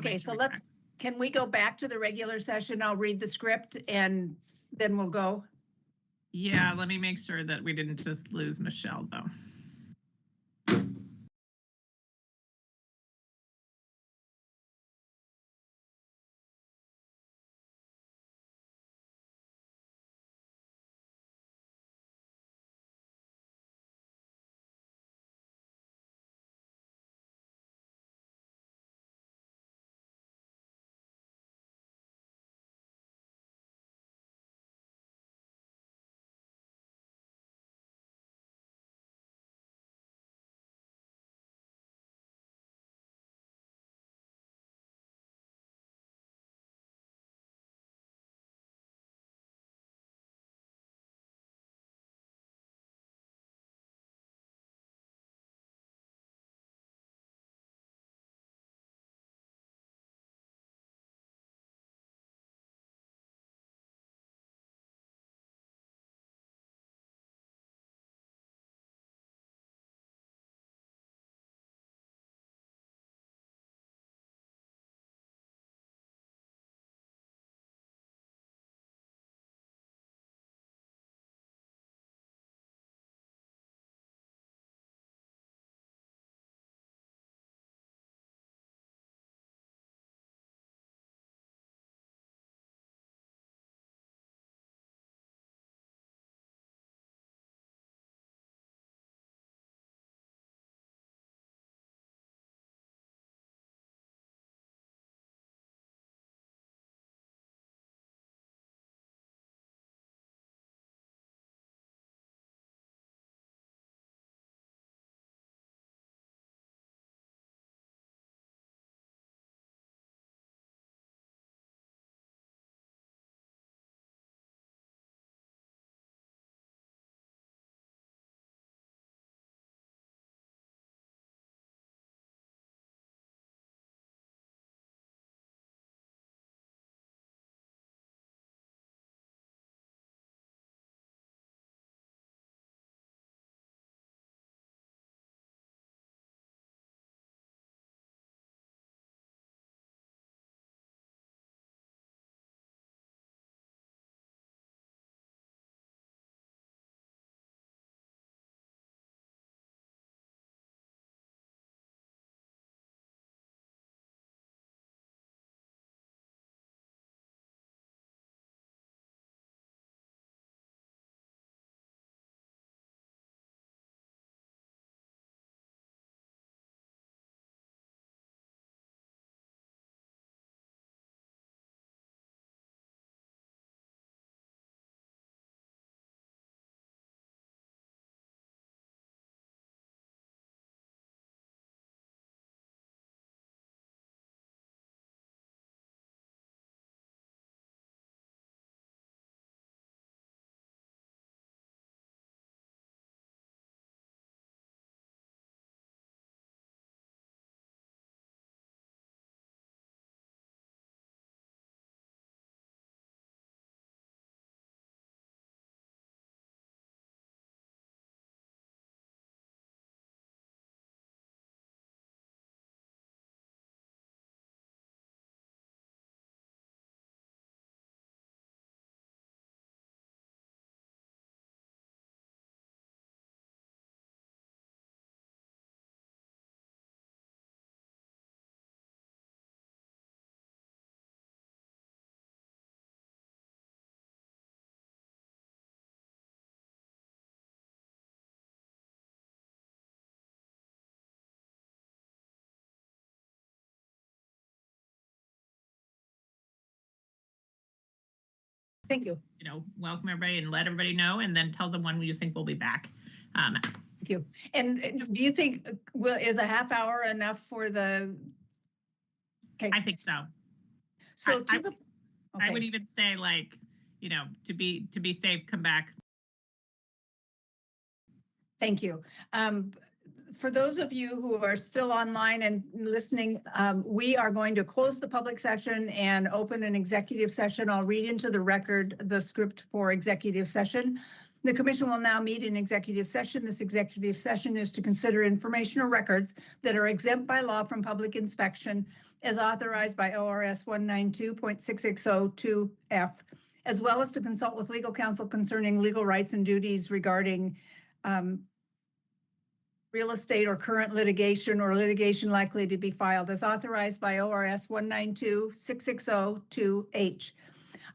Okay, so can we go back to the regular session? I'll read the script and then we'll go. Yeah, let me make sure that we didn't just lose Michelle though. Thank you. Welcome everybody and let everybody know, and then tell them when you think we'll be back. Thank you. And do you think is a half hour enough for the? Okay. I think so. So I would even say, like, to be safe, come back. Thank you. For those of you who are still online and listening, we are going to close the public session and open an executive session. I'll read into the record the script for executive session. The commission will now meet in executive session. This executive session is to consider information or records that are exempt by law from public inspection as authorized by ORS 192.6602F, as well as to consult with legal counsel concerning legal rights and duties regarding real estate or current litigation or litigation likely to be filed, as authorized by ORS 192.6602H.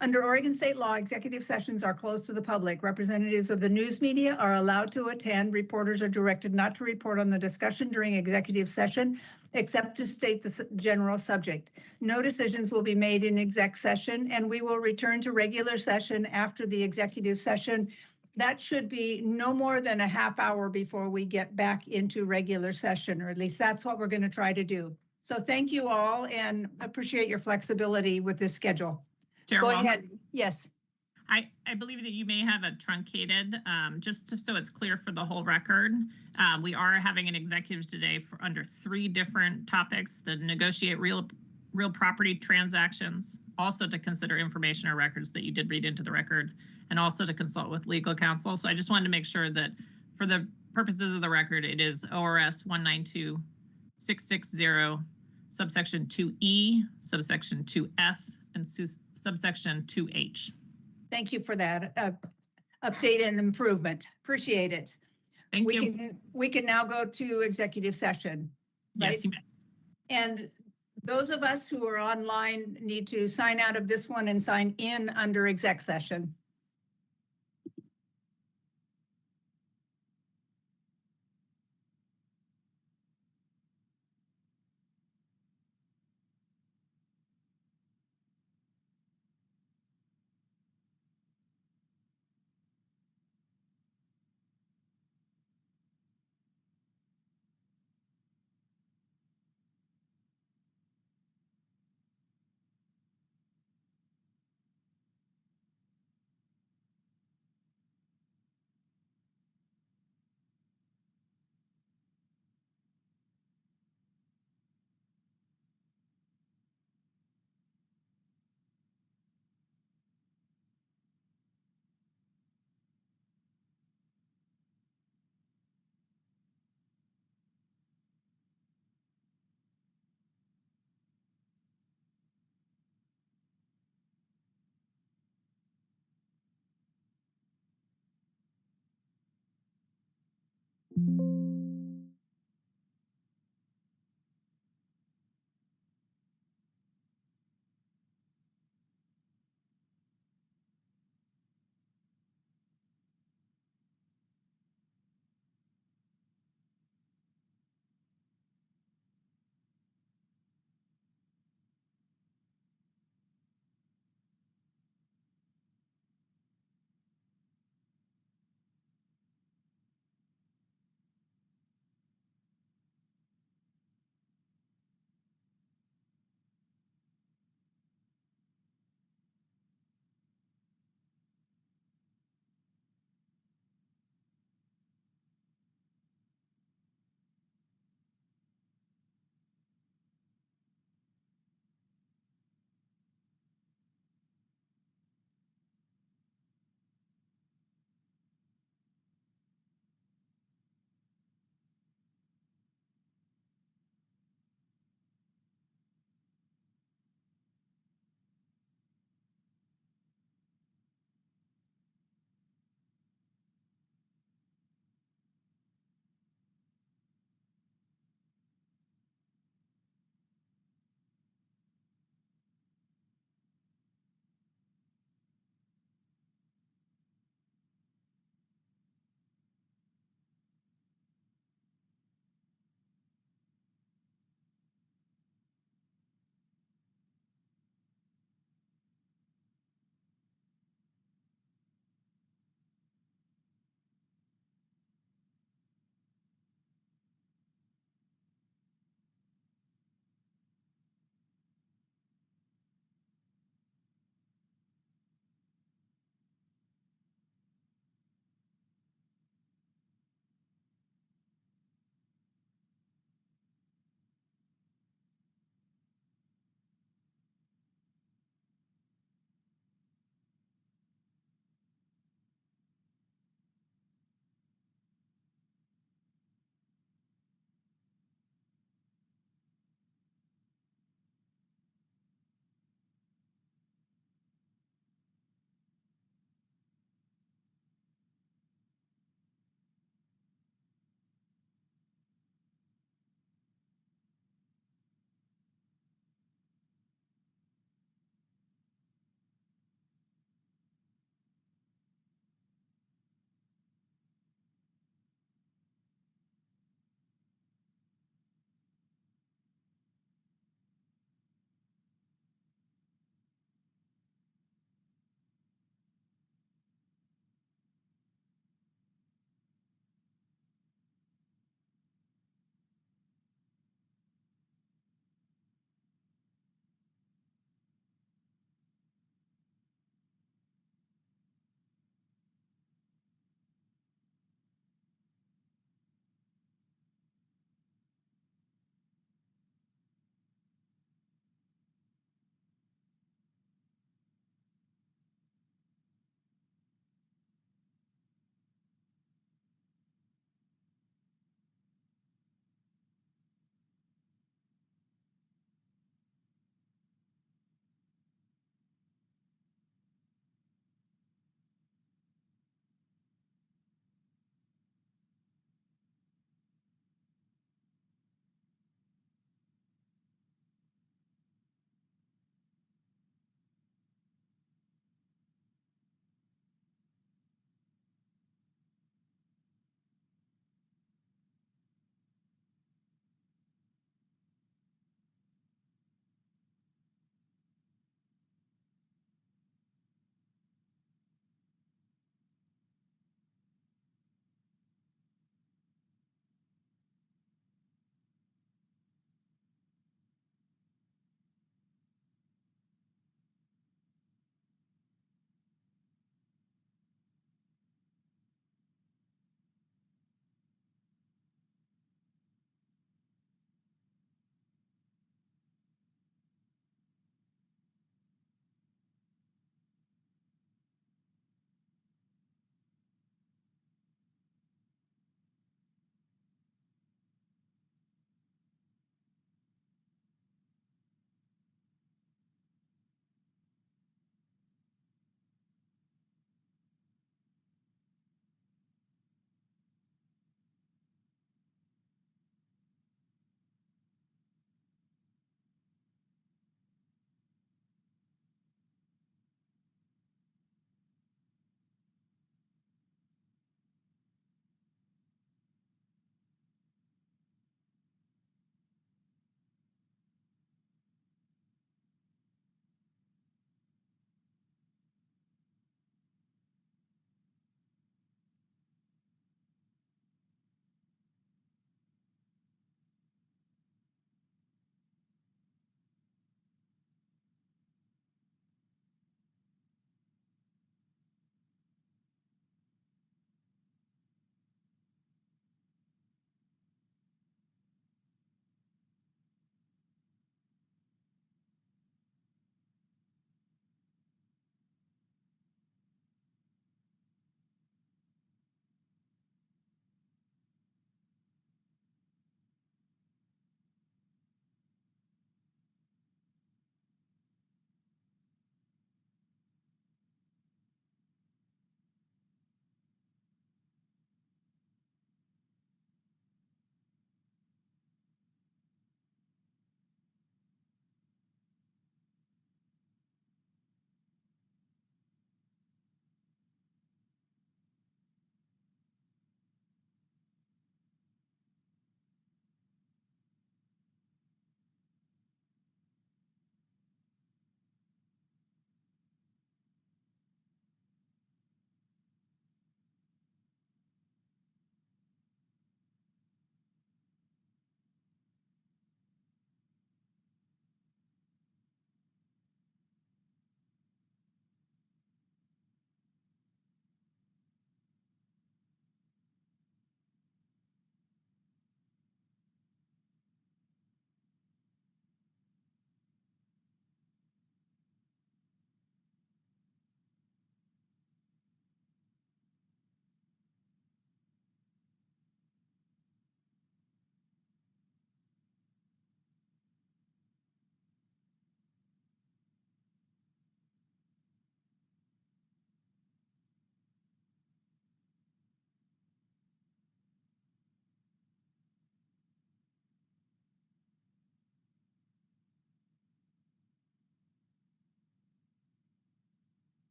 Under Oregon state law, executive sessions are closed to the public. Representatives of the news media are allowed to attend. Reporters are directed not to report on the discussion during executive session, except to state the general subject. No decisions will be made in exec session, and we will return to regular session after the executive session. That should be no more than a half hour before we get back into regular session, or at least that's what we're going to try to do. So thank you all, and appreciate your flexibility with this schedule. Chair Go Walsh, ahead. Yes. I believe that you may have a truncated, just so it's clear for the whole record. We are having an executive today for under 3 different topics: the negotiate real property transactions, also to consider information or records that you did read into the record, and also to consult with legal counsel. So I just wanted to make sure that for the purposes of the record, it is ORS 192.660, subsection 2E, subsection 2F, and subsection 2H. Thank you for that update and improvement. Appreciate it. Thank you. We can now go to executive session. Right? Yes, you may. And those of us who are online need to sign out of this one and sign in under exec session.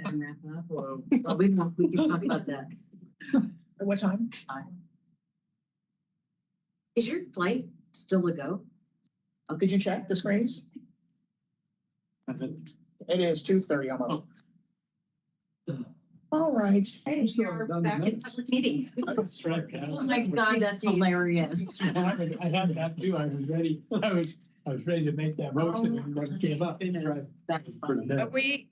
And wrap up, or we can talk about that. At what time? Is your flight still a go? Did you check the screens? It is 2:30 almost. All right. Hey, you're back in public meeting. Oh my God, that's hilarious. I had that too. I was ready. I was ready to make that motion and when it came up. That's funny.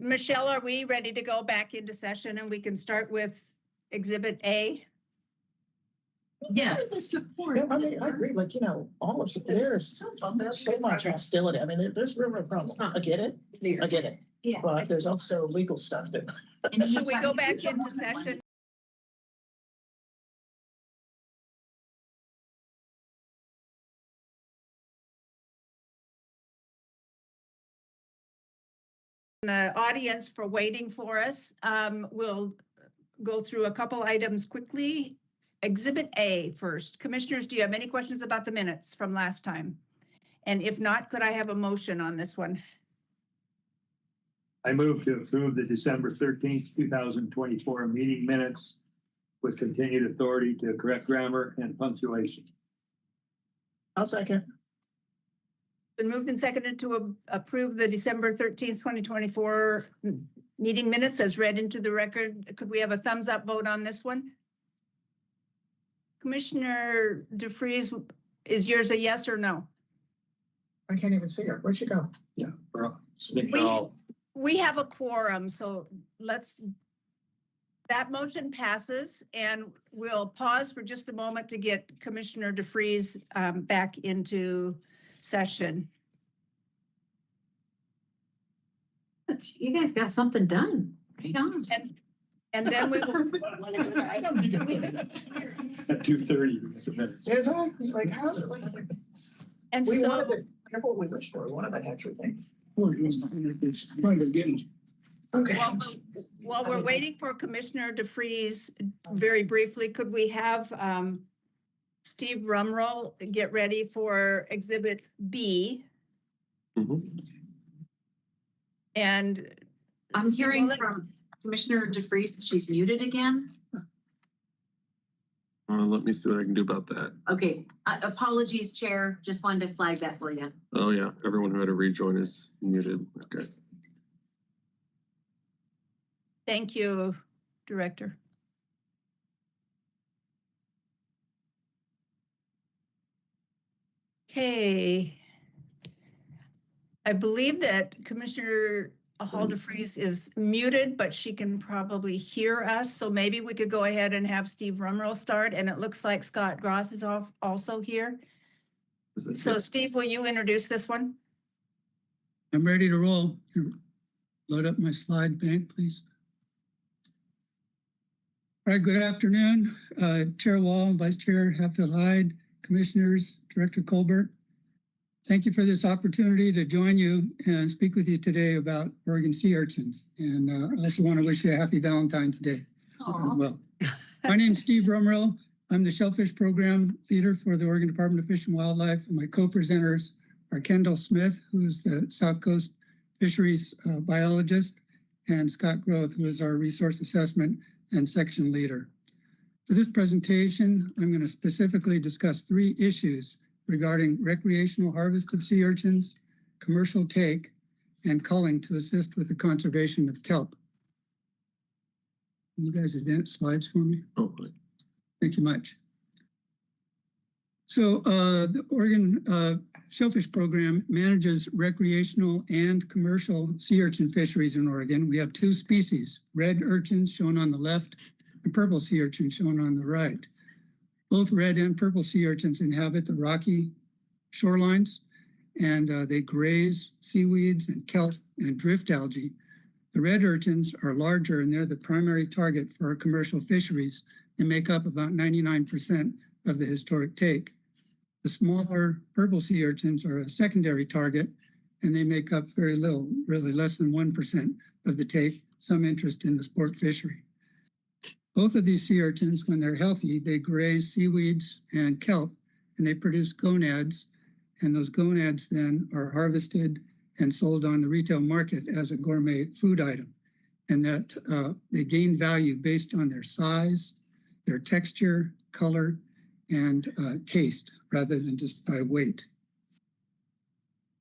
Michelle, are we ready to go back into session and we can start with Exhibit A? Yes. Yeah, I mean, I agree, like, all of, there's so much hostility. I mean, there's real problem. I get it. Yeah. But there's also legal stuff that. Should we go back into session? The audience for waiting for us. We'll go through a couple items quickly. Exhibit A first. Commissioners, do you have any questions about the minutes from last time? And if not, could I have a motion on this one? I move to approve the December 13th, 2024 meeting minutes with continued authority to correct grammar and punctuation. I'll second. Been moved and seconded to approve the December 13th, 2024 meeting minutes as read into the record. Could we have a thumbs up vote on this one? Commissioner DeFries, is yours a yes or no? I can't even see her. Where'd she go? Yeah. We have a quorum, so that motion passes, and we'll pause for just a moment to get Commissioner DeFries back into session. You guys got something done. Right on. And then we will, At 2:30. Is that like how? and We so, wanted to, careful what we wish for. We wanted that extra thing. Okay. while we're waiting for Commissioner DeFries, very briefly, could we have Steve Rumroll get ready for Exhibit B? And I'm Steve, hearing will it- from Commissioner DeFries, she's muted again. Let me see what I can do about that. Okay, apologies, Chair. Just wanted to flag that for you. Oh yeah, everyone who had to rejoin is muted. Okay. Thank you, Director. Okay. I believe that Commissioner Hall DeFries is muted, but she can probably hear us. So maybe we could go ahead and have Steve Rumroll start. And it looks like Scott Groth is also here. So Steve, will you introduce this one? I'm ready to roll. Load up my slide bank, please. All right, good afternoon, Chair Wall, Vice Chair Hatfield Hyde, Commissioners, Director Colbert. Thank you for this opportunity to join you and speak with you today about Oregon sea urchins. And I also want to wish you a happy Valentine's Day as well. My name is Steve Rumroll. I'm the Shellfish Program Leader for the Oregon Department of Fish and Wildlife. And my co-presenters are Kendall Smith, who is the South Coast Fisheries Biologist, and Scott Groth, who is our Resource Assessment and Section Leader. For this presentation, I'm going to specifically discuss 3 issues regarding recreational harvest of sea urchins, commercial take, and culling to assist with the conservation of kelp. Can you guys advance slides for me? Oh, Thank you much. So the Oregon Shellfish Program manages recreational and commercial sea urchin fisheries in Oregon. We have 2 species, red urchins shown on the left and purple sea urchin shown on the right. Both red and purple sea urchins inhabit the rocky shorelines, and they graze seaweeds and kelp and drift algae. The red urchins are larger, and they're the primary target for our commercial fisheries. They make up about 99% of the historic take. The smaller purple sea urchins are a secondary target, and they make up very little, really less than 1% of the take, some interest in the sport fishery. Both of these sea urchins, when they're healthy, they graze seaweeds and kelp, and they produce gonads, and those gonads then are harvested and sold on the retail market as a gourmet food item, and that they gain value based on their size, their texture, color, and taste rather than just by weight.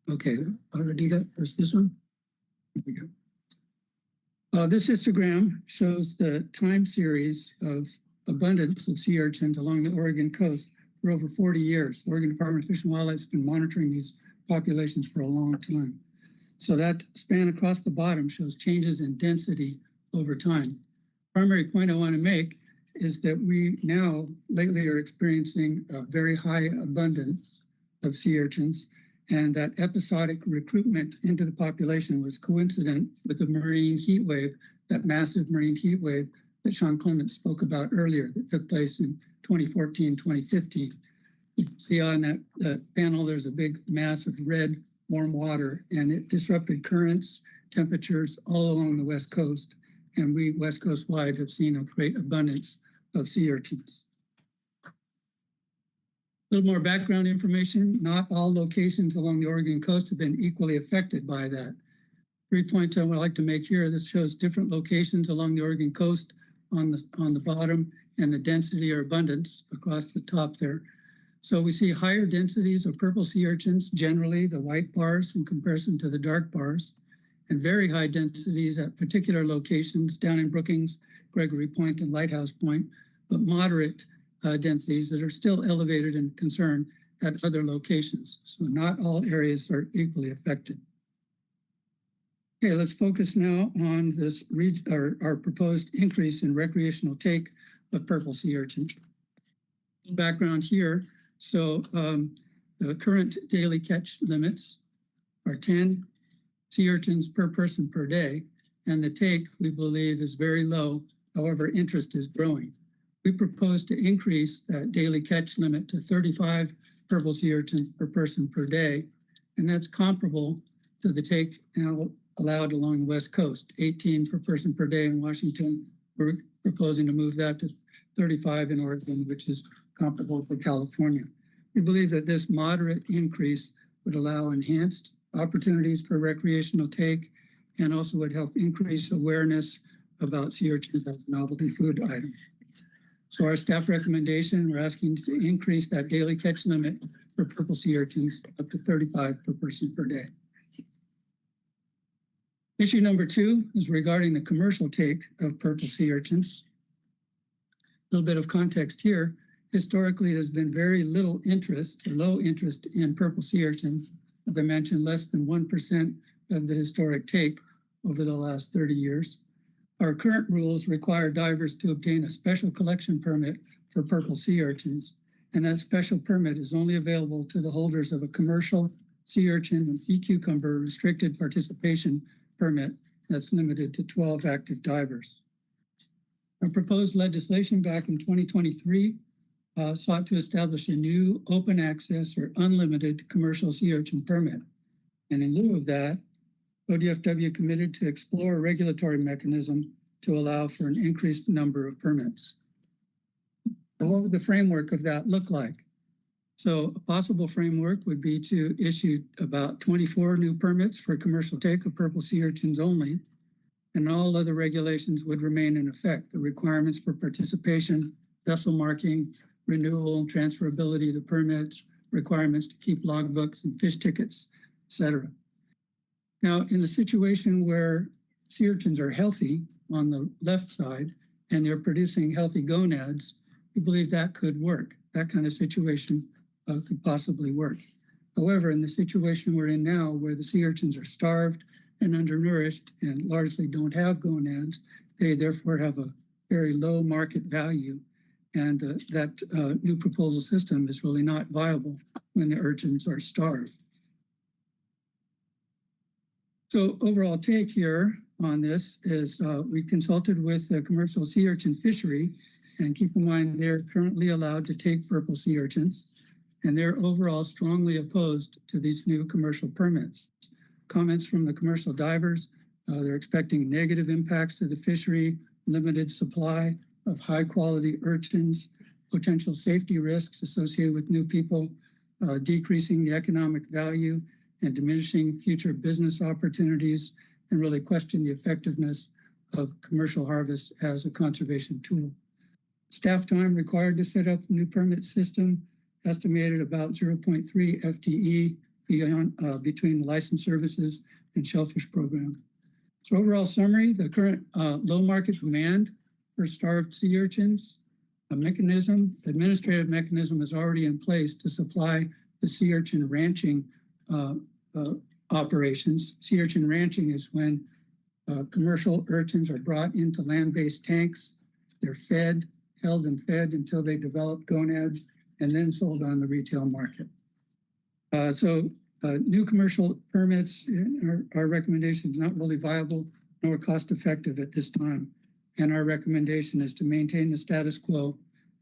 Okay, already got this one. Here we go. This histogram shows the time series of abundance of sea urchins along the Oregon coast for over 40 years. The Oregon Department of Fish and Wildlife has been monitoring these populations for a long time. So that span across the bottom shows changes in density over time. Primary point I want to make is that we now lately are experiencing a very high abundance of sea urchins, and that episodic recruitment into the population was coincident with the marine heat wave, that massive marine heat wave that Sean Clement spoke about earlier that took place in 2014, 2015. You can see on that panel, there's a big mass of red warm water, and it disrupted currents, temperatures all along the West Coast. And we West Coast wide have seen a great abundance of sea urchins. A little more background information. Not all locations along the Oregon coast have been equally affected by that. 3 points I would like to make here. This shows different locations along the Oregon coast on the bottom, and the density or abundance across the top there. So we see higher densities of purple sea urchins, generally the white bars in comparison to the dark bars, and very high densities at particular locations down in Brookings, Gregory Point, and Lighthouse Point, but moderate densities that are still elevated and concerned at other locations. So not all areas are equally affected. Okay, let's focus now on this our proposed increase in recreational take of purple sea urchin. Background here, so the current daily catch limits are 10 sea urchins per person per day, and the take, we believe, is very low. However, interest is growing. We propose to increase that daily catch limit to 35 purple sea urchins per person per day, and that's comparable to the take now allowed along the West Coast, 18 per person per day in Washington. We're proposing to move that to 35 in Oregon, which is comparable for California. We believe that this moderate increase would allow enhanced opportunities for recreational take and also would help increase awareness about sea urchins as a novelty food item. So our staff recommendation, we're asking to increase that daily catch limit for purple sea urchins up to 35 per person per day. Issue number 2 is regarding the commercial take of purple sea urchins. A little bit of context here. Historically, there's been very little interest or low interest in purple sea urchins. As I mentioned, less than 1% of the historic take over the last 30 years. Our current rules require divers to obtain a special collection permit for purple sea urchins, and that special permit is only available to the holders of a commercial sea urchin and sea cucumber restricted participation permit that's limited to 12 active divers. Our proposed legislation back in 2023 sought to establish a new open access or unlimited commercial sea urchin permit. And in lieu of that, ODFW committed to explore a regulatory mechanism to allow for an increased number of permits. And what would the framework of that look like? So a possible framework would be to issue about 24 new permits for commercial take of purple sea urchins only, and all other regulations would remain in effect. The requirements for participation, vessel marking, renewal, transferability of the permits, requirements to keep logbooks and fish tickets, etc. Now, in the situation where sea urchins are healthy on the left side and they're producing healthy gonads, we believe that could work. That kind of situation could possibly work. However, in the situation we're in now, where the sea urchins are starved and undernourished and largely don't have gonads, they therefore have a very low market value, and that new proposal system is really not viable when the urchins are starved. So overall take here on this is we consulted with the commercial sea urchin fishery, and keep in mind they're currently allowed to take purple sea urchins, and they're overall strongly opposed to these new commercial permits. Comments from the commercial divers, they're expecting negative impacts to the fishery, limited supply of high quality urchins, potential safety risks associated with new people, decreasing the economic value, and diminishing future business opportunities, and really question the effectiveness of commercial harvest as a conservation tool. Staff time required to set up the new permit system, estimated about 0.3 FTE between the license services and shellfish program. So overall summary, the current low market demand for starved sea urchins, administrative mechanism is already in place to supply the sea urchin ranching operations. Sea urchin ranching is when commercial urchins are brought into land-based tanks. They're held and fed until they develop gonads and then sold on the retail market. New commercial permits, our recommendation is not really viable nor cost effective at this time. And our recommendation is to maintain the status quo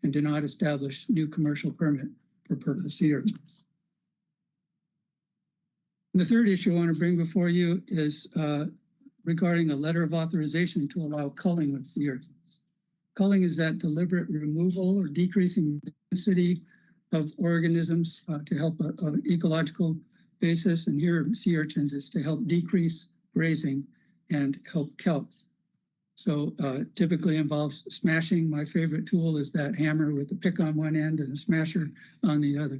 and do not establish new commercial permit for purple sea urchins. And the third issue I want to bring before you is regarding a letter of authorization to allow culling of sea urchins. Culling is that deliberate removal or decreasing density of organisms to help an ecological basis. And here, sea urchins is to help decrease grazing and help kelp. So typically involves smashing. My favorite tool is that hammer with the pick on one end and a smasher on the other.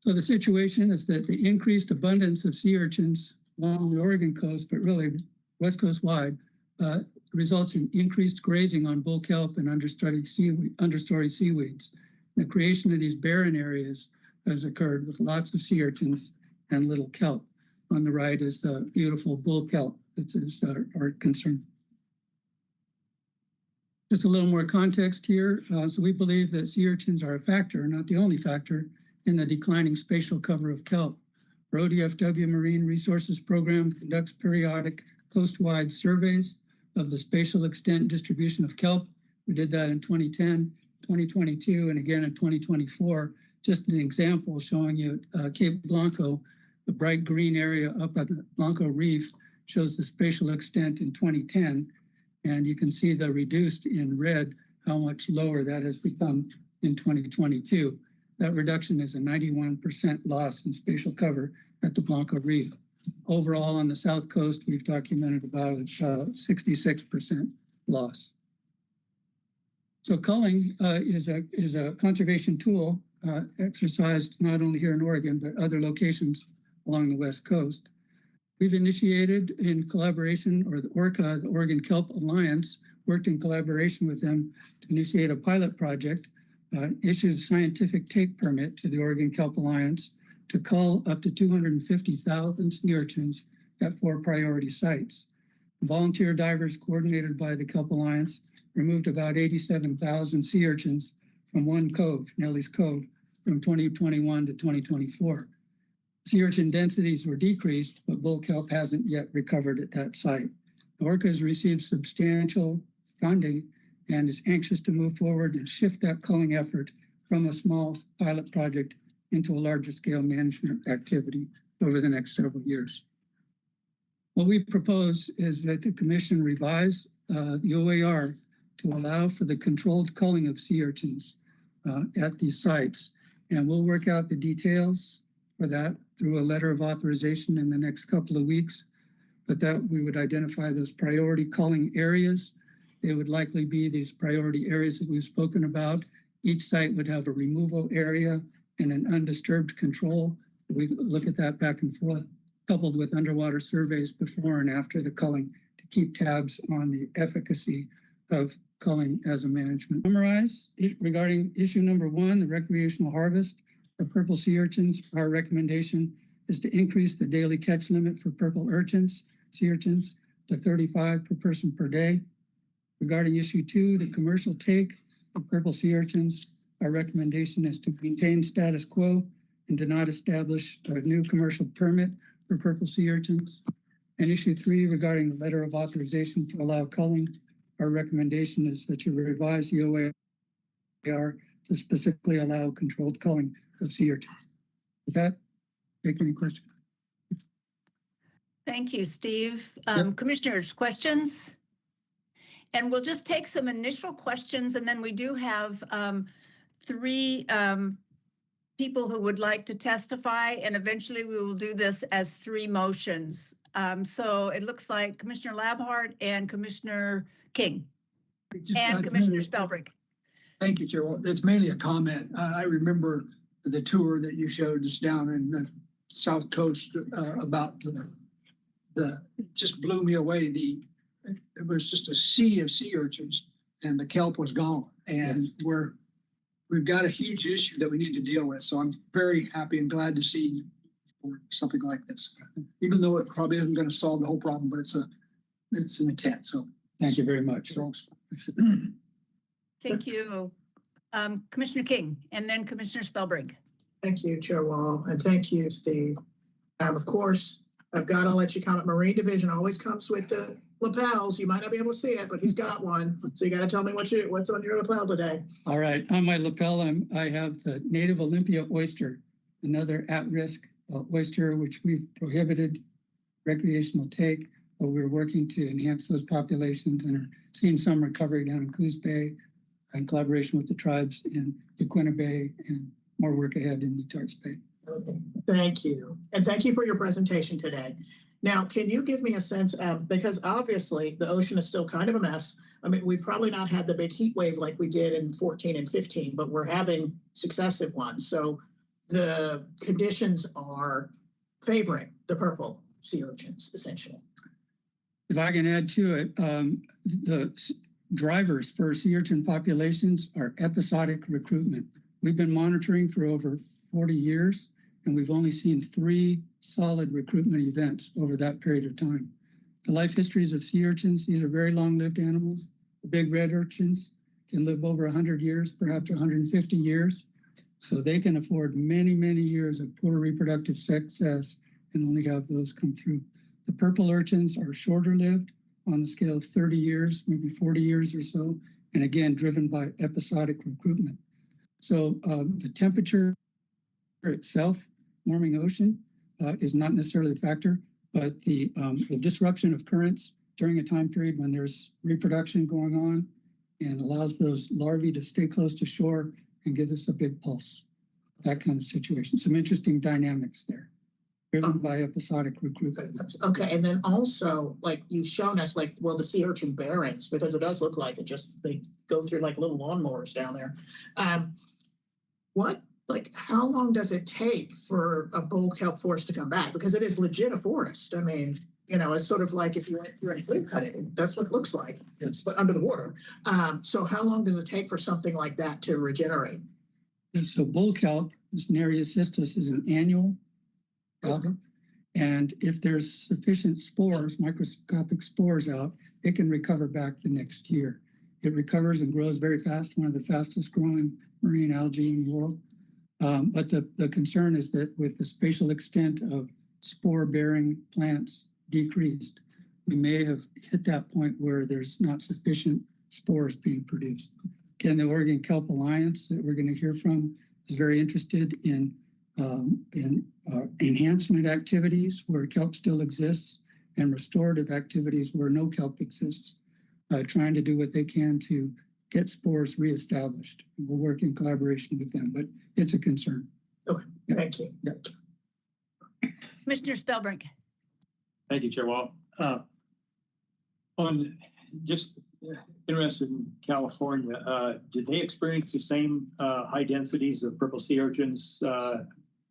So the situation is that the increased abundance of sea urchins along the Oregon coast, but really West Coast wide, results in increased grazing on bull kelp and understory seaweeds. The creation of these barren areas has occurred with lots of sea urchins and little kelp. On the right is the beautiful bull kelp. That is our concern. Just a little more context here. So we believe that sea urchins are a factor, not the only factor, in the declining spatial cover of kelp. Our ODFW Marine Resources Program conducts periodic coast-wide surveys of the spatial extent distribution of kelp. We did that in 2010, 2022, and again in 2024. Just an example showing you Cape Blanco, the bright green area up at the Blanco Reef shows the spatial extent in 2010. And you can see the reduced in red, how much lower that has become in 2022. That reduction is a 91% loss in spatial cover at the Blanco Reef. Overall, on the South Coast, we've documented about 66% loss. So culling is a conservation tool exercised not only here in Oregon, but other locations along the West Coast. We've initiated in collaboration, or the ORCA, the Oregon Kelp Alliance, worked in collaboration with them to initiate a pilot project, issued a scientific take permit to the Oregon Kelp Alliance to cull up to 250,000 sea urchins at 4 priority sites. Volunteer divers coordinated by the Kelp Alliance removed about 87,000 sea urchins from one cove, Nelly's Cove, from 2021 to 2024. Sea urchin densities were decreased, but bull kelp hasn't yet recovered at that site. ORCA has received substantial funding and is anxious to move forward and shift that culling effort from a small pilot project into a larger scale management activity over the next several years. What we propose is that the Commission revise the OAR to allow for the controlled culling of sea urchins at these sites. And we'll work out the details for that through a letter of authorization in the next couple of weeks. But that we would identify those priority culling areas. They would likely be these priority areas that we've spoken about. Each site would have a removal area and an undisturbed control. We look at that back and forth, coupled with underwater surveys before and after the culling to keep tabs on the efficacy of culling as a management. Summarize regarding issue number 1, the recreational harvest for purple sea urchins. Our recommendation is to increase the daily catch limit for purple sea urchins to 35 per person per day. Regarding issue 2, the commercial take for purple sea urchins, our recommendation is to maintain status quo and to not establish a new commercial permit for purple sea urchins. And issue 3, regarding the letter of authorization to allow culling, our recommendation is that you revise the OAR to specifically allow controlled culling of sea urchins. With that, take any questions. Thank you, Steve. Commissioners, questions? And we'll just take some initial questions, and then we do have 3 people who would like to testify, and eventually we will do this as 3 motions. So it looks like Commissioner Labhart and Commissioner King and Commissioner Spellbrink. Thank you, Chair. Well, it's mainly a comment. I remember the tour that you showed us down in the South Coast about it just blew me away. It was just a sea of sea urchins and the kelp was gone. And we've got a huge issue that we need to deal with. So I'm very happy and glad to see something like this, even though it probably isn't going to solve the whole problem, but it's an intent. So Thank you very much. Thank you. Commissioner King and then Commissioner Spellbrink. Thank you, Chair Wall, and thank you, Steve. Of course, I've got to let you comment. Marine Division always comes with the lapels. You might not be able to see it, but he's got one. So you got to tell me what's on your lapel today. All right, on my lapel, I have the native Olympia oyster, another at-risk oyster, which we've prohibited recreational take, but we're working to enhance those populations and are seeing some recovery down in Coos Bay in collaboration with the tribes in Yaquina Bay and more work ahead in the Tarts Bay. Okay. Thank you. And thank you for your presentation today. Now, can you give me a sense of, because obviously the ocean is still kind of a mess. I mean, we've probably not had the big heat wave like we did in 14 and 15, but we're having successive ones. So the conditions are favoring the purple sea urchins, essentially. If I can add to it, the drivers for sea urchin populations are episodic recruitment. We've been monitoring for over 40 years, and we've only seen 3 solid recruitment events over that period of time. The life histories of sea urchins, these are very long-lived animals. The big red urchins can live over 100 years, perhaps 150 years. So they can afford many, many years of poor reproductive success and only have those come through. The purple urchins are shorter lived on the scale of 30 years, maybe 40 years or so, and again, driven by episodic recruitment. So the temperature itself, warming ocean, is not necessarily a factor, but the disruption of currents during a time period when there's reproduction going on and allows those larvae to stay close to shore and give us a big pulse, that kind of situation. Some interesting dynamics there, driven by episodic recruitment. Okay, and then also, like you've shown us, like, well, the sea urchin barrens, because it does look like it just, they go through like little lawnmowers down there. How long does it take for a bull kelp forest to come back? Because it is legit a forest. I mean, it's sort of like if you're in clear cutting, that's what it looks like, Yes. but under the water. So how long does it take for something like that to regenerate? So bull kelp, this Nereus cystis, is an annual alga. And if there's sufficient spores, microscopic spores out, it can recover back the next year. It recovers and grows very fast, one of the fastest growing marine algae in the world. But the concern is that with the spatial extent of spore-bearing plants decreased, we may have hit that point where there's not sufficient spores being produced. Again, the Oregon Kelp Alliance that we're going to hear from is very interested in enhancement activities where kelp still exists and restorative activities where no kelp exists, trying to do what they can to get spores reestablished. We'll work in collaboration with them, but it's a concern. Okay, thank you. Yeah. Commissioner Spellbrink. Thank you, Chair Wall. Interested in California, did they experience the same high densities of purple sea urchins,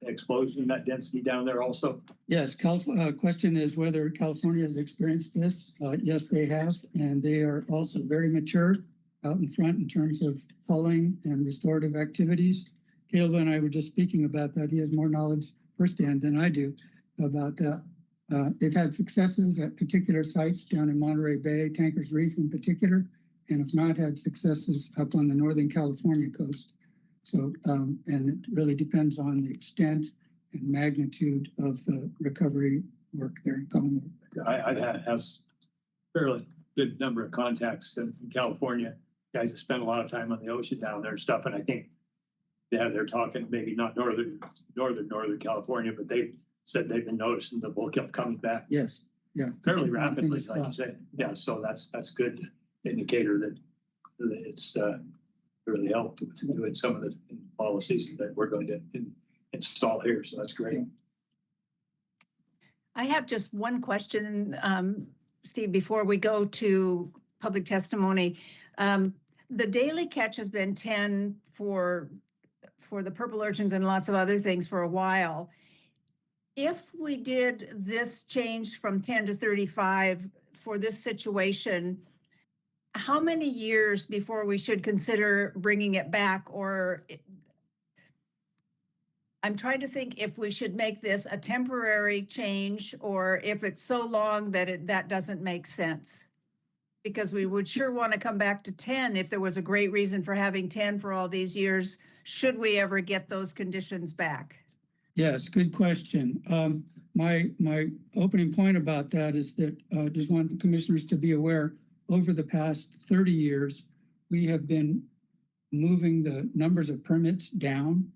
explosion in that density down there also? Yes, question is whether California has experienced this. Yes, they have, and they are also very mature out in front in terms of culling and restorative activities. Caleb and I were just speaking about that. He has more knowledge firsthand than I do about that. They've had successes at particular sites down in Monterey Bay, Tankers Reef in particular, and have not had successes up on the Northern California coast. So, and it really depends on the extent and magnitude of the recovery work there. I've had fairly good number of contacts in California, guys that spend a lot of time on the ocean down there and stuff, and I think they're talking maybe not northern California, but they said they've been noticing the bull kelp coming back. Yes, yeah, fairly rapidly, like you said. Yeah, so that's good indicator that it's really helped with doing some of the policies that we're going to install here. So that's great. I have just one question, Steve, before we go to public testimony. The daily catch has been 10 for the purple urchins and lots of other things for a while. If we did this change from 10 to 35 for this situation, how many years before we should consider bringing it back? Or I'm trying to think if we should make this a temporary change or if it's so long that that doesn't make sense. Because we would sure want to come back to 10 if there was a great reason for having 10 for all these years, should we ever get those conditions back? Yes, good question. My opening point about that is that just want the commissioners to be aware, over the past 30 years, we have been moving the numbers of permits down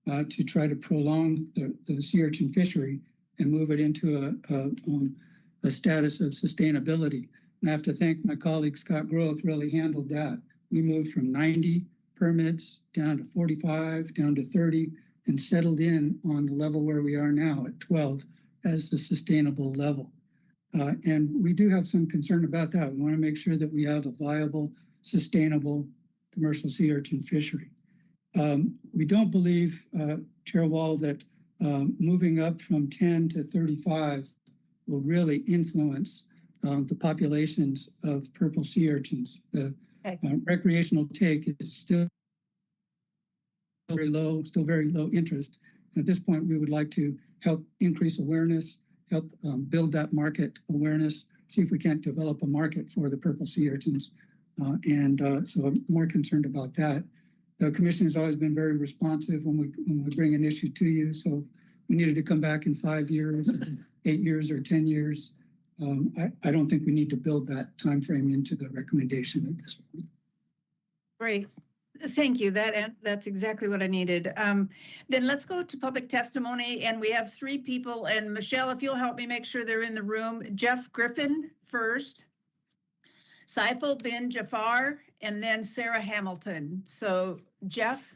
to try to prolong the sea urchin fishery and move it into a status of sustainability. And I have to thank my colleague Scott Groth really handled that. We moved from 90 permits down to 45, down to 30, and settled in on the level where we are now at 12 as the sustainable level. And we do have some concern about that. We want to make sure that we have a viable, sustainable commercial sea urchin fishery. We don't believe, Chair Wall, that moving up from 10 to 35 will really influence the populations of purple sea urchins. The recreational take is still very low, still very low interest. And at this point, we would like to help increase awareness, help build that market awareness, see if we can't develop a market for the purple sea urchins. So I'm more concerned about that. The commission has always been very responsive when we bring an issue to you. So if we needed to come back in 5 years, 8 years, or 10 years, I don't think we need to build that time frame into the recommendation at this point. Great. Thank you. That's exactly what I needed. Then let's go to public testimony, and we have 3 people. And Michelle, if you'll help me make sure they're in the room. Jeff Griffin first, Saiful bin Jafar, and then Sarah Hamilton. So Jeff,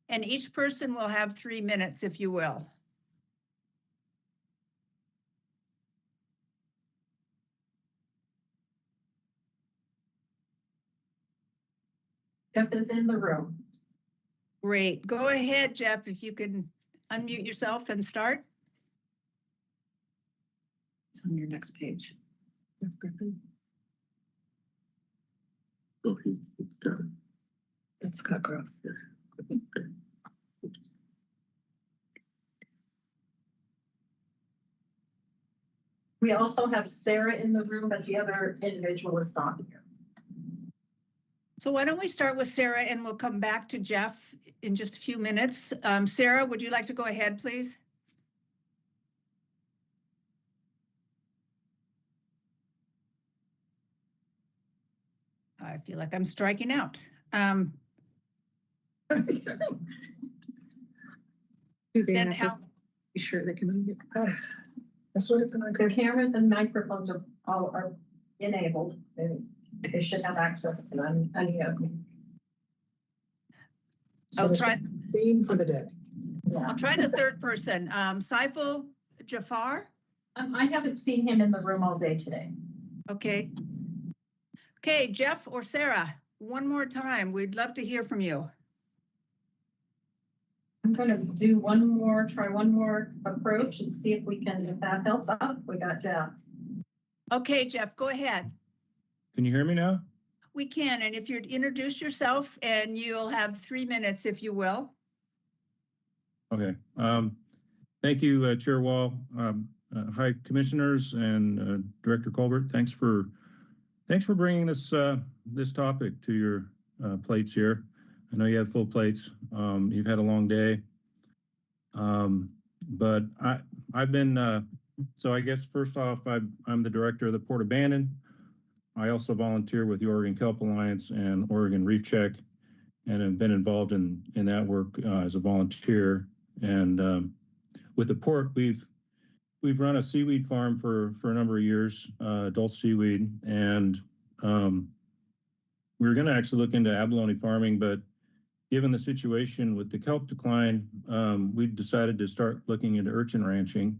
and each person will have 3 minutes, if you will. Jeff is in the room. Great. Go ahead, Jeff, if you can unmute yourself and start. It's on your next page. Jeff Griffin. Oh, he's got it. It's Scott Groth. We also have Sarah in the room, but the other individual is not here. So why don't we start with Sarah, and we'll come back to Jeff in just a few minutes. Sarah, would you like to go ahead, please? I feel like I'm striking out. Then how? Be sure they can. That's what their cameras and microphones are enabled. They should have access to them. I'll try. Theme for the day. I'll try the third person. Saiful Jafar. I haven't seen him in the room all day today. Okay. Okay, Jeff or Sarah, one more time. We'd love to hear from you. I'm going to try one more approach and see if that helps out. We got Jeff. Okay, Jeff, go ahead. Can you hear me now? We can, and if you'd introduce yourself, and you'll have 3 minutes, if you will. Okay. Thank you, Chair Wall. Hi, commissioners and Director Colbert. Thanks for bringing this topic to your plates here. I know you have full plates. You've had a long day, but I've been. So I guess first off, I'm the director of the Port of Bandon. I also volunteer with the Oregon Kelp Alliance and Oregon Reef Check, and have been involved in that work as a volunteer. And with the port, we've run a seaweed farm for a number of years, adult seaweed, and we were going to actually look into abalone farming, but given the situation with the kelp decline, we decided to start looking into urchin ranching.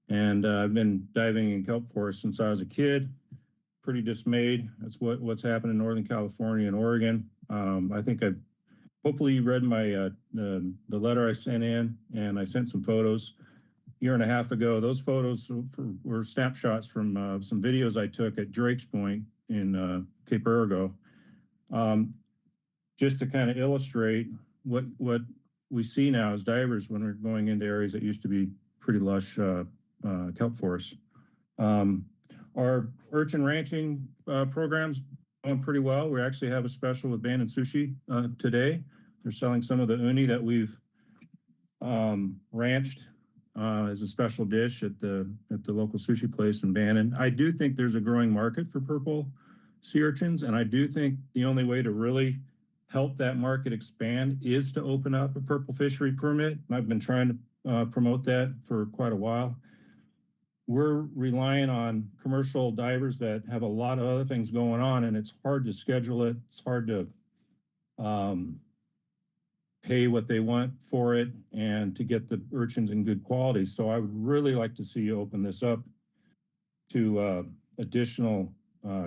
And I've been diving in kelp forests since I was a kid. Pretty dismayed. That's what's happened in Northern California and Oregon. I think hopefully you read my the letter I sent in, and I sent some photos a year and a half ago. Those photos were snapshots from some videos I took at Drake's Point in Cape Arago, just to kind of illustrate what we see now as divers when we're going into areas that used to be pretty lush kelp forests. Our urchin ranching program's going pretty well. We actually have a special with Bannon Sushi today. They're selling some of the uni that we've ranched as a special dish at the local sushi place in Bannon. I do think there's a growing market for purple sea urchins, and I do think the only way to really help that market expand is to open up a purple fishery permit. I've been trying to promote that for quite a while. We're relying on commercial divers that have a lot of other things going on, and it's hard to schedule it. It's hard to pay what they want for it and to get the urchins in good quality. So I would really like to see you open this up to additional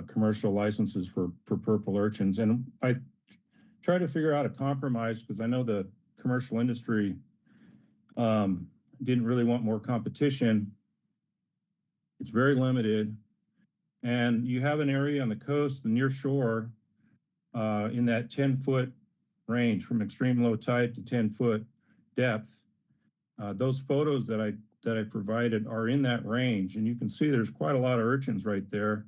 commercial licenses for purple urchins. And I try to figure out a compromise because I know the commercial industry didn't really want more competition. It's very limited. And you have an area on the coast, the near shore, in that 10-foot range from extreme low tide to 10-foot depth. Those photos that I provided are in that range, and you can see there's quite a lot of urchins right there.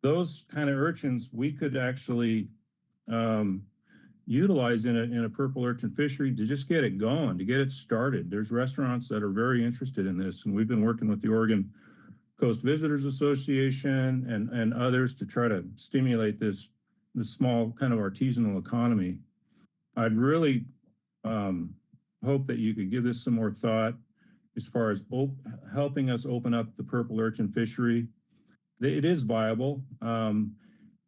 Those kind of urchins we could actually utilize in a purple urchin fishery to just get it going, to get it started. There's restaurants that are very interested in this, and we've been working with the Oregon Coast Visitors Association and others to try to stimulate this small kind of artisanal economy. I'd really hope that you could give this some more thought as far as helping us open up the purple urchin fishery. It is viable, and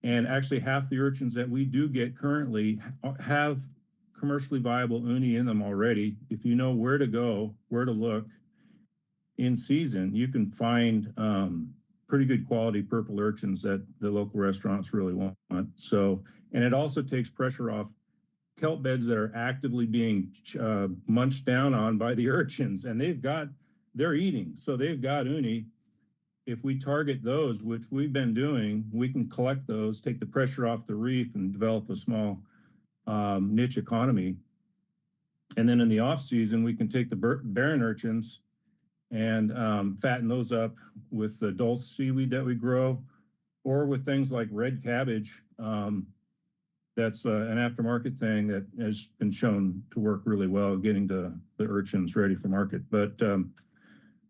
actually half the urchins that we do get currently have commercially viable uni in them already. If you know where to go, where to look in season, you can find pretty good quality purple urchins that the local restaurants really want. So, and it also takes pressure off kelp beds that are actively being munched down on by the urchins, and they're eating, so they've got uni. If we target those, which we've been doing, we can collect those, take the pressure off the reef, and develop a small niche economy. And then in the off season, we can take the barren urchins and fatten those up with the dulse seaweed that we grow, or with things like red cabbage. That's an aftermarket thing that has been shown to work really well, getting the urchins ready for market. But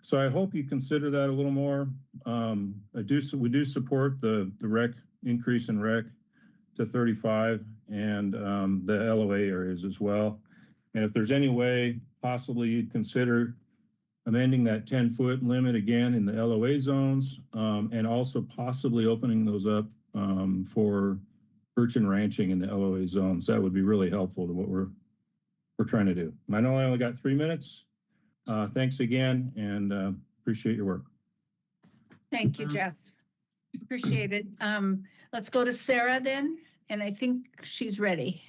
so I hope you consider that a little more. We do support the rec increase in rec to 35 and the LOA areas as well. And if there's any way possibly you'd consider amending that 10-foot limit again in the LOA zones, and also possibly opening those up for urchin ranching in the LOA zones. That would be really helpful to what we're trying to do. I know I only got 3 minutes. Thanks again, and appreciate your work. Thank you, Jeff. Appreciate it. Let's go to Sarah then, and I think she's ready.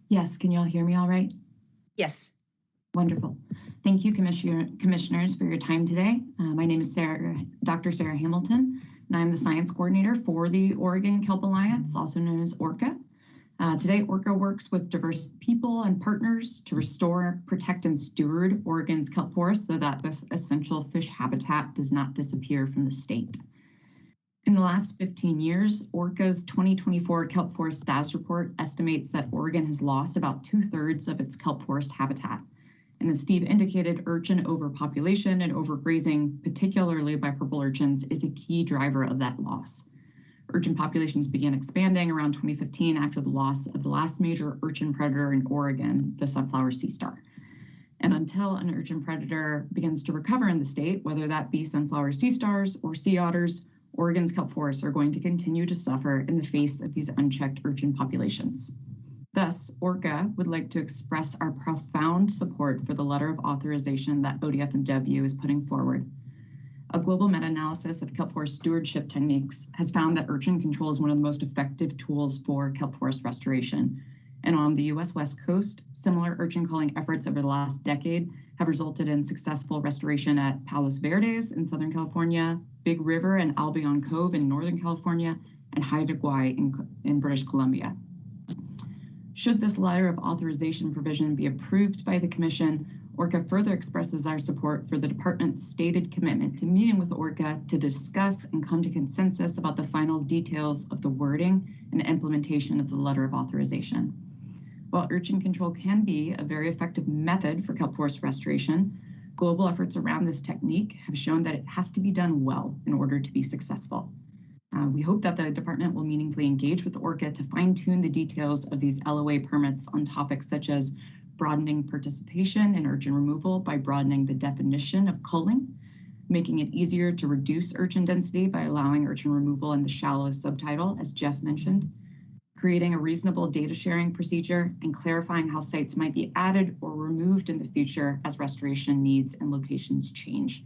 Yes, can you all hear me all right? Yes. Wonderful. Thank you, commissioners, for your time today. My name is Dr. Sarah Hamilton, and I'm the science coordinator for the Oregon Kelp Alliance, also known as ORCA. Today, ORCA works with diverse people and partners to restore, protect, and steward Oregon's kelp forests so that this essential fish habitat does not disappear from the state. In the last 15 years, ORCA's 2024 Kelp Forest Status Report estimates that Oregon has lost about 2/3 of its kelp forest habitat. And as Steve indicated, urchin overpopulation and overgrazing, particularly by purple urchins, is a key driver of that loss. Urchin populations began expanding around 2015 after the loss of the last major urchin predator in Oregon, the sunflower sea star. And until an urchin predator begins to recover in the state, whether that be sunflower sea stars or sea otters, Oregon's kelp forests are going to continue to suffer in the face of these unchecked urchin populations. Thus, ORCA would like to express our profound support for the letter of authorization that ODF&W is putting forward. A global meta-analysis of kelp forest stewardship techniques has found that urchin control is one of the most effective tools for kelp forest restoration. And on the US West Coast, similar urchin culling efforts over the last decade have resulted in successful restoration at Palos Verdes in Southern California, Big River and Albion Cove in Northern California, and Haida Gwaii in British Columbia. Should this letter of authorization provision be approved by the Commission, ORCA further expresses our support for the department's stated commitment to meeting with ORCA to discuss and come to consensus about the final details of the wording and implementation of the letter of authorization. While urchin control can be a very effective method for kelp forest restoration, global efforts around this technique have shown that it has to be done well in order to be successful. We hope that the department will meaningfully engage with ORCA to fine-tune the details of these LOA permits on topics such as broadening participation in urchin removal by broadening the definition of culling, making it easier to reduce urchin density by allowing urchin removal in the shallow subtidal, as Jeff mentioned, creating a reasonable data sharing procedure, and clarifying how sites might be added or removed in the future as restoration needs and locations change.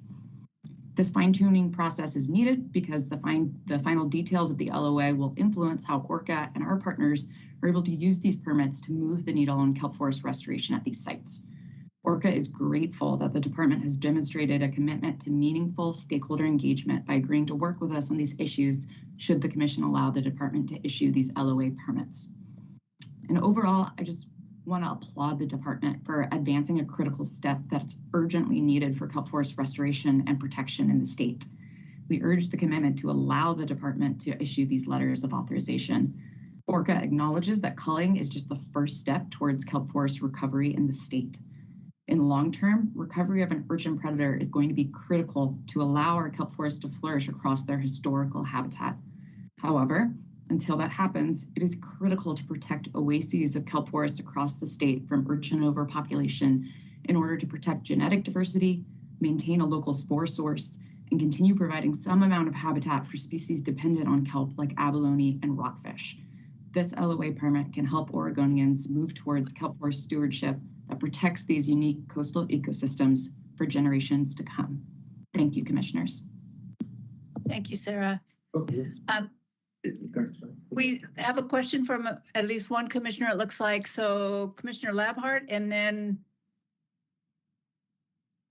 This fine-tuning process is needed because the final details of the LOA will influence how ORCA and our partners are able to use these permits to move the needle on kelp forest restoration at these sites. ORCA is grateful that the department has demonstrated a commitment to meaningful stakeholder engagement by agreeing to work with us on these issues should the Commission allow the department to issue these LOA permits. And overall, I just want to applaud the department for advancing a critical step that's urgently needed for kelp forest restoration and protection in the state. We urge the commitment to allow the department to issue these letters of authorization. ORCA acknowledges that culling is just the first step towards kelp forest recovery in the state. In the long term, recovery of an urchin predator is going to be critical to allow our kelp forests to flourish across their historical habitat. However, until that happens, it is critical to protect oases of kelp forests across the state from urchin overpopulation in order to protect genetic diversity, maintain a local spore source, and continue providing some amount of habitat for species dependent on kelp like abalone and rockfish. This LOA permit can help Oregonians move towards kelp forest stewardship that protects these unique coastal ecosystems for generations to come. Thank you, Commissioners. Thank you, Sarah. We have a question from at least one commissioner, it looks like. So Commissioner Labhart, and then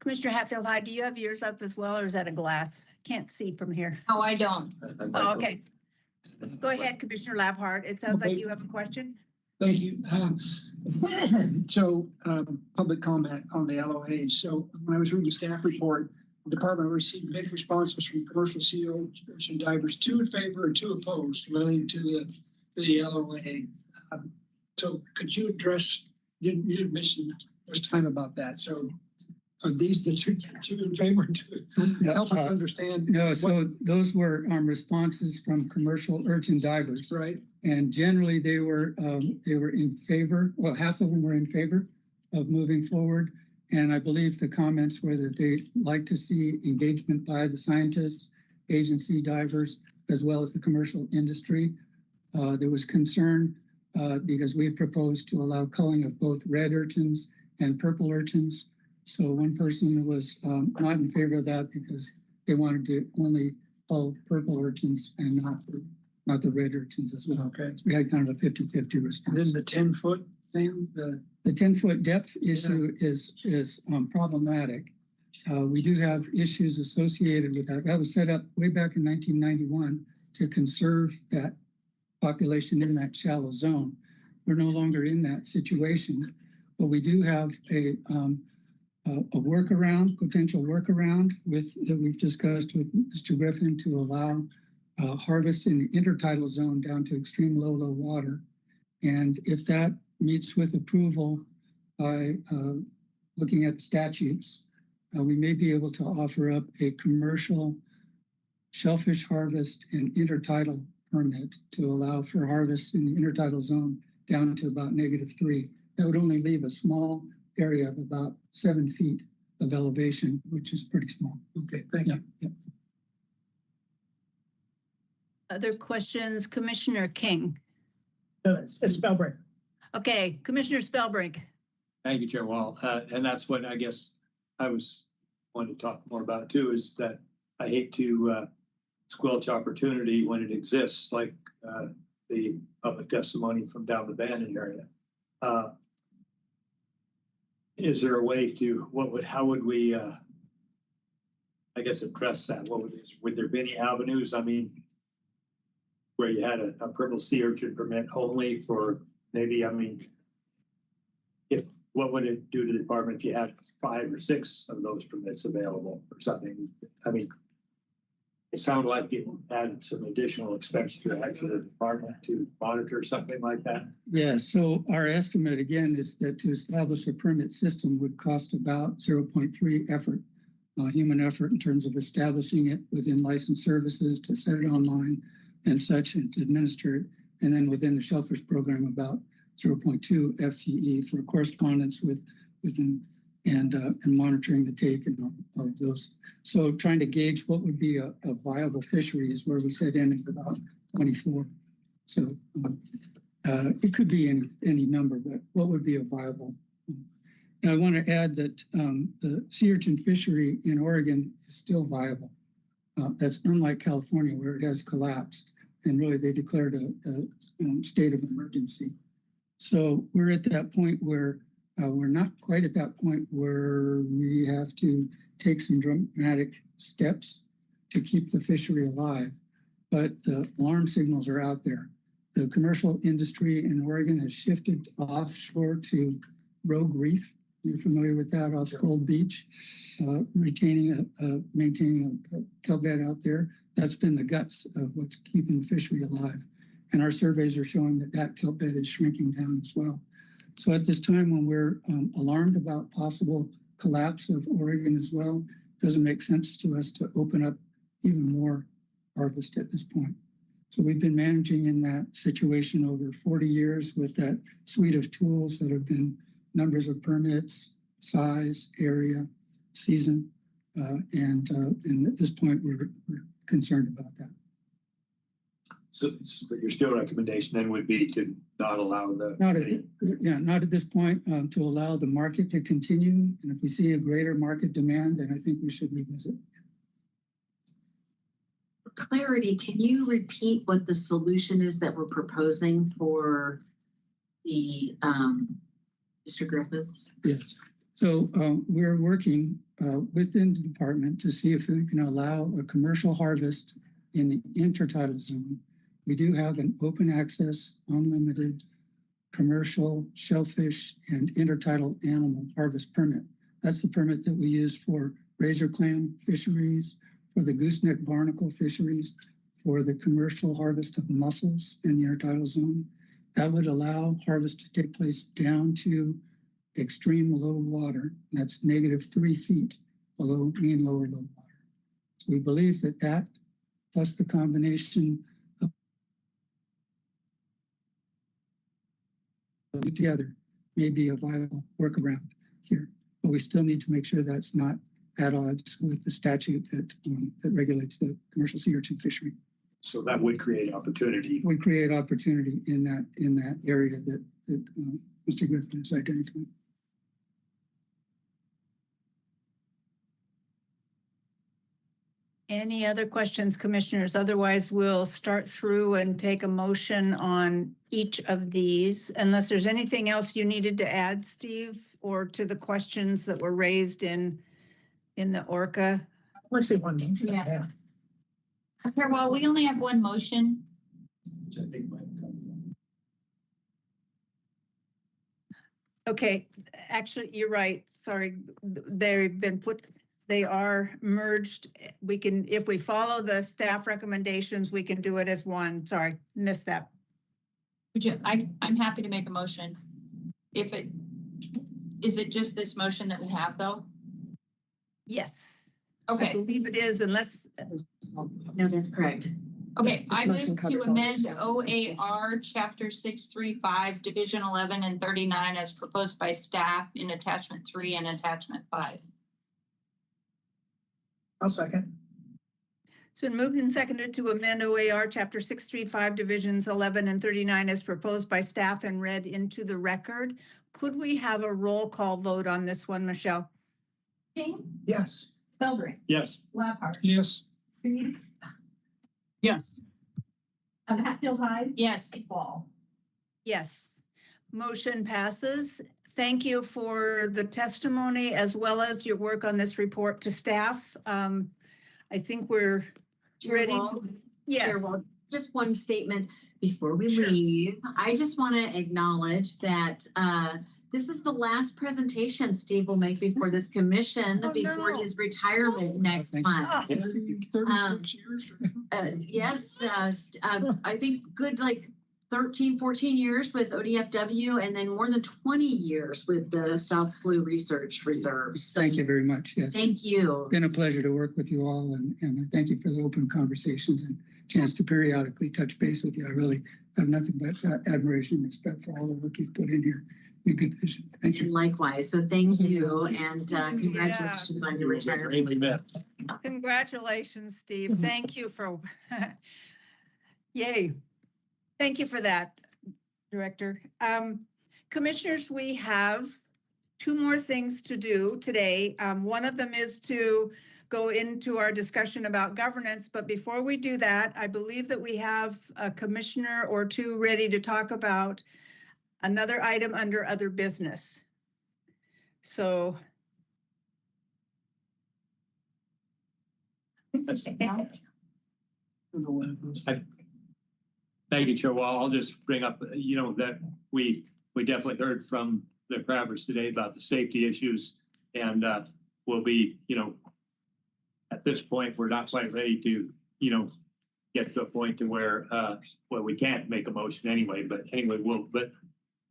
Commissioner Hatfield-Hyde, do you have yours up as well, or is that a glass? Can't see from here. Oh, I don't. Oh, okay. Go ahead, Commissioner Labhart. It sounds like you have a question. Thank you. Public comment on the LOAs. So when I was reading the staff report, the department received mixed responses from commercial CO and divers, 2 in favor and 2 opposed relating to the LOA. So could you address, you didn't mention much time about that. So are these the two in favor to help us understand? No, so those were responses from commercial urchin divers. Right. And generally they were in favor. Well, half of them were in favor of moving forward. And I believe the comments were that they'd like to see engagement by the scientists, agency divers, as well as the commercial industry. There was concern because we had proposed to allow culling of both red urchins and purple urchins. So one person was not in favor of that because they wanted to only cull purple urchins and not the red urchins as well. Okay. So we had kind of a 50-50 response. Then the 10-foot thing, the 10-foot depth issue is problematic. We do have issues associated with that. That was set up way back in 1991 to conserve that population in that shallow zone. We're no longer in that situation, but we do have a workaround, potential workaround that we've discussed with Mr. Griffin to allow harvest in the intertidal zone down to extreme low water. And if that meets with approval by looking at statutes, we may be able to offer up a commercial shellfish harvest and intertidal permit to allow for harvest in the intertidal zone down to about -3. That would only leave a small area of about 7 feet of elevation, which is pretty small. okay, thank you. Yeah. Other questions, Commissioner King? No, it's Spellbreak. Okay, Commissioner Spellbrink. Thank you, Chair Wall. And that's what I guess I was wanting to talk more about too, is that I hate to squelch opportunity when it exists, like the public testimony from down the Bannon area. Is there a way to, how would we, I guess, address that? Would there be any avenues? I mean, where you had a purple sea urchin permit only for maybe, I mean, what would it do to the department if you had 5 or 6 of those permits available or something? I mean, it sounded like it added some additional expense to actually the department to monitor something like that. Yeah, so our estimate again is that to establish a permit system would cost about 0.3 effort, human effort in terms of establishing it within licensed services, to set it online and such, and to administer it. And then within the Shellfish program, about 0.2 FTE for correspondence with them and monitoring the take and all of those. So trying to gauge what would be a viable fishery is where we set in at about 24. So it could be any number, but what would be a viable? Now I want to add that the sea urchin fishery in Oregon is still viable. That's unlike California where it has collapsed and really they declared a state of emergency. So we're at that point where we're not quite at that point where we have to take some dramatic steps to keep the fishery alive, but the alarm signals are out there. The commercial industry in Oregon has shifted offshore to rogue reef. You're familiar with that off Gold Beach, maintaining a kelpbed out there. That's been the guts of what's keeping the fishery alive. And our surveys are showing that that kelpbed is shrinking down as well. So at this time when we're alarmed about possible collapse of Oregon as well, it doesn't make sense to us to open up even more harvest at this point. So we've been managing in that situation over 40 years with that suite of tools that have been numbers of permits, size, area, season, and at this point we're concerned about that. So your still recommendation then would be to not allow not at this point, to allow the market to continue. And if we see a greater market demand, then I think we should revisit. For clarity, can you repeat what the solution is that we're proposing for the Mr. Griffiths? Yes. So we're working within the department to see if we can allow a commercial harvest in the intertidal zone. We do have an open access, unlimited commercial shellfish and intertidal animal harvest permit. That's the permit that we use for razor clam fisheries, for the gooseneck barnacle fisheries, for the commercial harvest of mussels in the intertidal zone. That would allow harvest to take place down to extreme low water. That's -3 feet below mean lower low water. So we believe that that plus the combination together may be a viable workaround here, but we still need to make sure that's not at odds with the statute that regulates the commercial sea urchin fishery. So that would create opportunity. Would create opportunity in that area that Mr. Griffin has identified. Any other questions, commissioners? Otherwise, we'll start through and take a motion on each of these, unless there's anything else you needed to add, Steve, or to the questions that were raised in the ORCA. Let's see one motion. Yeah. Okay, well, we only have one motion. Which I think might come. Okay, actually, you're right. Sorry, they've been put. They are merged. We can, if we follow the staff recommendations, we can do it as one. Sorry, missed that. I'm happy to make a motion. Is it just this motion that we have though? Yes. Okay. I believe it is, unless. No, that's correct. Okay, I move motion to covers all amend this. OAR Chapter 635, Division 11 and 39 as proposed by staff in Attachment 3 and Attachment 5. I'll second. It's been moved and seconded to amend OAR Chapter 635, Divisions 11 and 39 as proposed by staff and read into the record. Could we have a roll call vote on this one, Michelle? King, Yes. Spellbrick, Yes. Laphart, Yes. Reeves, Yes. Hatfield Hyde, Yes. Wall. Yes. Motion passes. Thank you for the testimony as well as your work on this report to staff. I think we're ready to, yes. Chair, just one statement before we leave. I just want to acknowledge that this is the last presentation Steve will make before this commission before his retirement next month. 36 years. Yes, I think good like 13, 14 years with ODFW and then more than 20 years with the South Slough Research Reserves. Thank you very much. Yes. Thank you. Been a pleasure to work with you all, and thank you for the open conversations and chance to periodically touch base with you. I really have nothing but admiration and respect for all the work you've put in here. You good vision. Thank And you. likewise. So thank you and congratulations on your retirement. Congratulations, Steve. Thank you for, yay. Thank you for that, Director. Commissioners, we have two more things to do today. One of them is to go into our discussion about governance, but before we do that, I believe that we have a commissioner or two ready to talk about another item under other business. So. Thank you, Chair Wall. I'll just bring up, that we definitely heard from the Crabbers today about the safety issues, and we'll be, at this point, we're not quite ready to, get to a point to where, we can't make a motion anyway, but anyway, but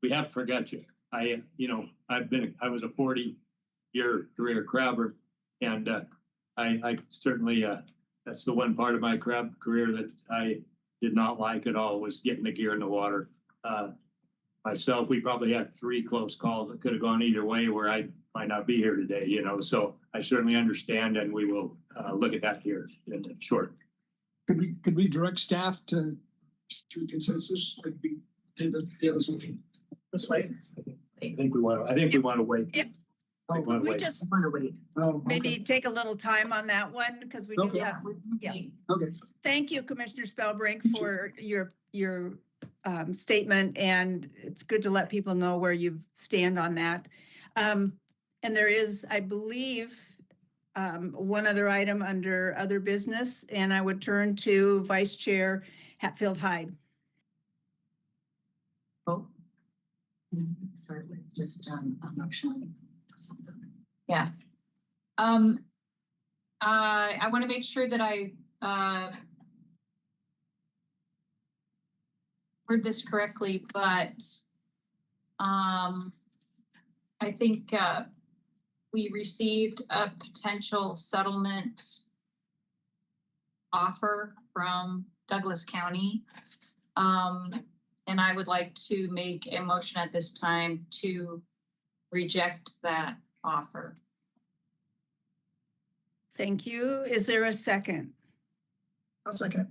we haven't forgot you. I was a 40-year career crabber, and I certainly, that's the one part of my crab career that I did not like at all, was getting the gear in the water. Myself, we probably had 3 close calls that could have gone either way where I might not be here today, so I certainly understand, and we will look at that here in short. Could we direct staff to consensus? Like we did the other something. This way. I think we want to wait. If we just Want to wait. Oh, maybe take a little time on that one because we do Okay. have, yeah. Okay. Thank you, Commissioner Spellbrink, for your statement, and it's good to let people know where you stand on that. And there is, I believe, one other item under other business, and I would turn to Vice Chair Hatfield Hyde. Oh. Start with just emotionally. Yeah. I want to make sure that I heard this correctly, but I think we received a potential settlement offer from Douglas County. And I would like to make a motion at this time to reject that offer. Thank you. Is there a second? I'll second it.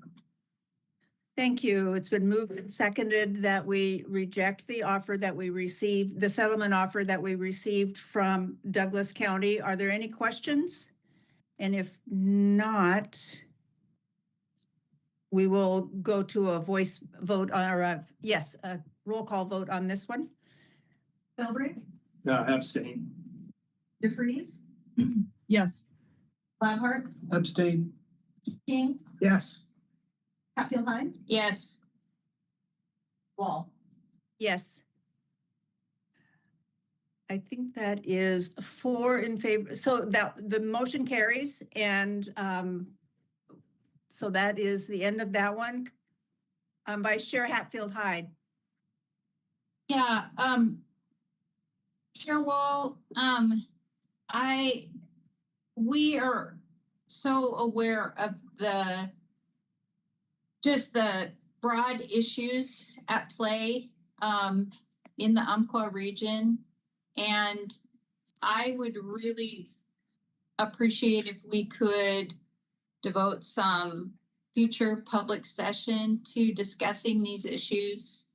Thank you. It's been moved and seconded that we reject the offer that we received, the settlement offer that we received from Douglas County. Are there any questions? And if not, we will go to a voice vote or a roll call vote on this one. Spellbrick, Abstain. DeFreeze, Yes. Laphart, Abstain. King, Yes. Hatfield Hyde, Yes. Wall. Yes. I think that is 4 in favor. So that the motion carries, and so that is the end of that one. Vice Chair Hatfield Hyde. Yeah, Chair Wall, we are so aware of just the broad issues at play in the Umpqua region. And I would really appreciate if we could devote some future public session to discussing these issues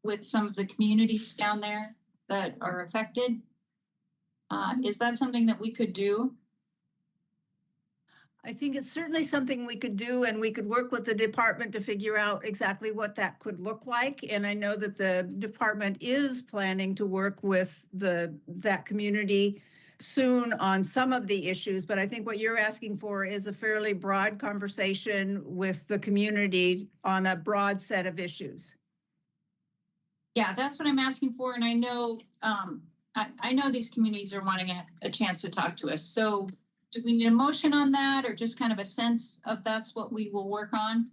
with some of the communities down there that are affected. Is that something that we could do? I think it's certainly something we could do, and we could work with the department to figure out exactly what that could look like. And I know that the department is planning to work with that community soon on some of the issues, but I think what you're asking for is a fairly broad conversation with the community on a broad set of issues. Yeah, that's what I'm asking for. And I know, I know these communities are wanting a chance to talk to us. So do we need a motion on that, or just kind of a sense of that's what we will work on?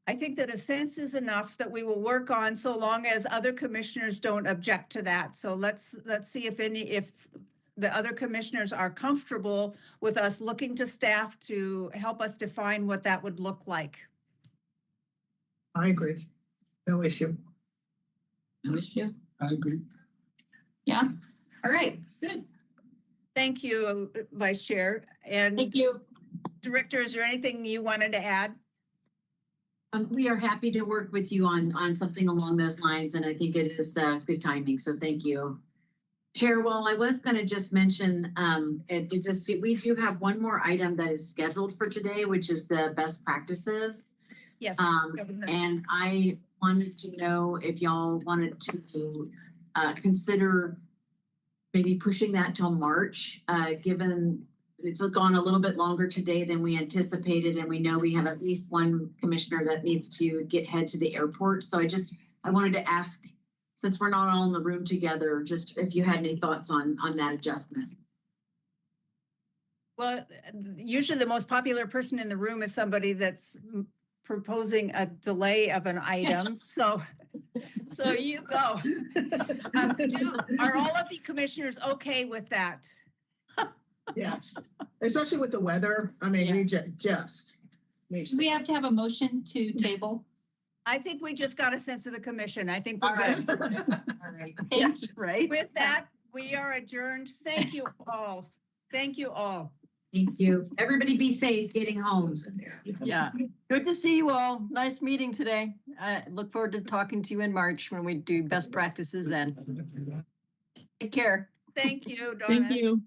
I think that a sense is enough that we will work on, so long as other commissioners don't object to that. So let's see if the other commissioners are comfortable with us looking to staff to help us define what that would look like. I agree. No issue. No issue. I agree. Yeah. All right. Good. Thank you, Vice Chair. And Thank you. Director, is there anything you wanted to add? We are happy to work with you on something along those lines, and I think it is good timing, so thank you. Chair, while I was going to just mention, we do have one more item that is scheduled for today, which is the best practices. Yes. And I wanted to know if y'all wanted to consider maybe pushing that till March, given it's gone a little bit longer today than we anticipated, and we know we have at least one commissioner that needs to head to the airport. So I wanted to ask, since we're not all in the room together, just if you had any thoughts on that adjustment. Well, usually the most popular person in the room is somebody that's proposing a delay of an item. So you go. Are all of the commissioners okay with that? Yes, especially with the weather. I mean, we just. Do we have to have a motion to table? I think we just got a sense of the commission. I think we're good. All right. Thank you. Right. With that, we are adjourned. Thank you all. Thank you all. Thank you. Everybody be safe getting home. Yeah, good to see you all. Nice meeting today. I look forward to talking to you in March when we do best practices then. Take care. Thank you, Donna. Thank you.